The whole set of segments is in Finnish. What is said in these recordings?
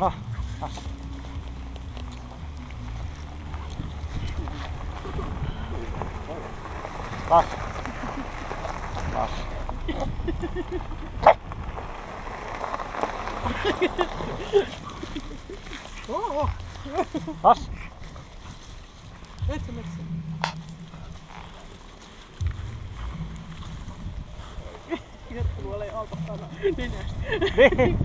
No, Lassi. Lassi. Lassi. Oho! Lassi. Et sä metsä? Kerttu oli alpakana nenästä. Niin.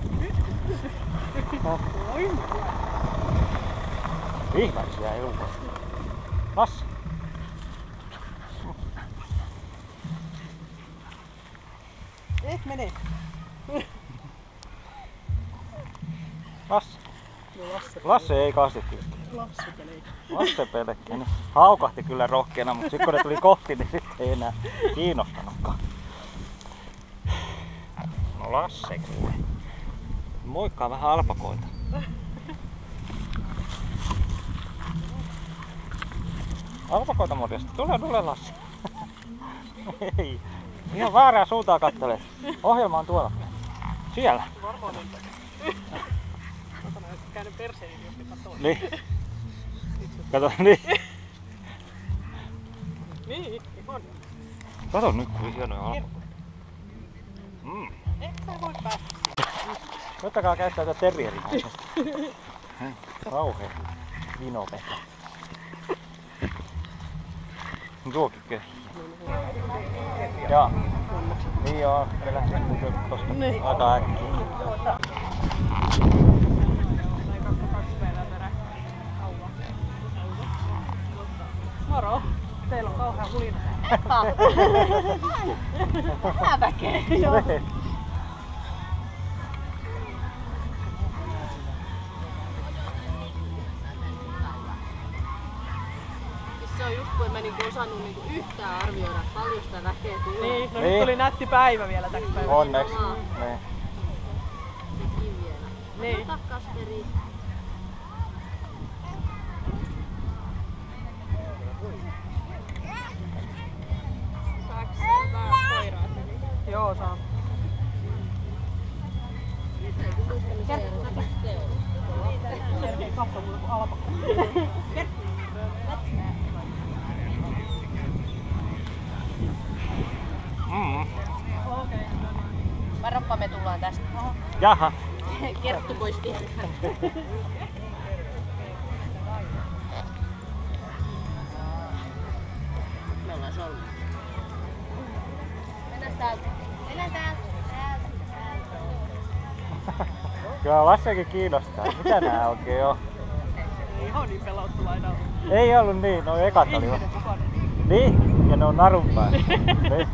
Oi! Vihmaisia ei ulkoa. Lassi. Mene. Lassi. No Lassi ei kastettu. Lassi pelejä. Lasse pelkkä. Niin haukahti kyllä rohkeana, mutta sitten kun ne tuli kohti, niin sitten ei enää kiinnostanutkaan. No Lasse kuule. Moikkaa vähän alpakoita. Alpakoita morjesta. Tule Lassi. Ei. Ihan väärää suuntaan kattelet. Ohjelma on tuolla. Siellä. Varmaan on takana. Katsotaan, jos käyn perseen, jos ne katsoo. Niin. Kato, niin. Niin, on. Kato nyt, kuin hienoja alpakoita. Et sä voi päästä. Koittakaa käyttäytyä terrierimäisesti. Kauhea vinopeta. Tuokin köhi. Jaa. Niin joo, me lähdetään tosta aika äkkiä. Moro! Teillä on kauhean hulina. Häväkee. Se on just kun en mä osannut yhtään arvioida, paljon sitä väkeä tulee. Niin, no nyt tuli nätti päivä vielä täksi päiväksi. Onneksi. Niin. Sekin vielä. Niin. Kasteri. Saaks koiraa sen? Joo, saa. Sergei katsoo muuta kuin alpakka. Okei. Varoppa, me tullaan tästä. Jaha. Kerttu pois tieltä. Me ollaan solmu. Mennään täältä. Mennään täältä. Kyllä Lassekin kiinnostaa. Mitä nää oikein on? Ei ihan niin pelottulainen ollut. Ei ollut niin, no ekat oli Ihminen kokoinen. Niin, ja ne on narun päällä. Niin.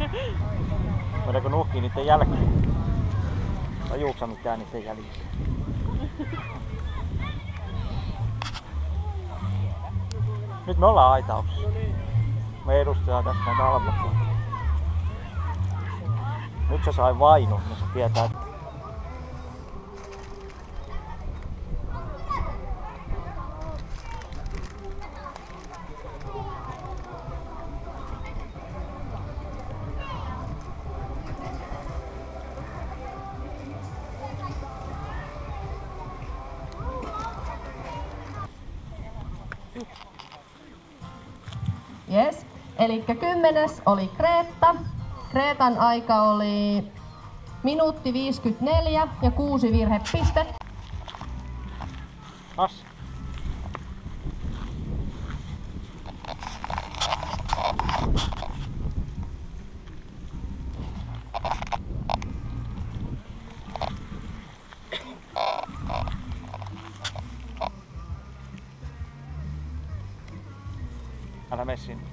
Voidaanko nuhkii niiden jälkeen? Tajuuksä mitään niiden jäljellä? Nyt me ollaan aitauksessa. Me edustetaan tässä näitä alpakoita. Nyt se sai vainun, niin se tietää. Yes. Eli 10. oli Kreetta. Kreetan aika oli minuutti 54 ja 6 virhepistettä. Lassi. Älä mene sinne.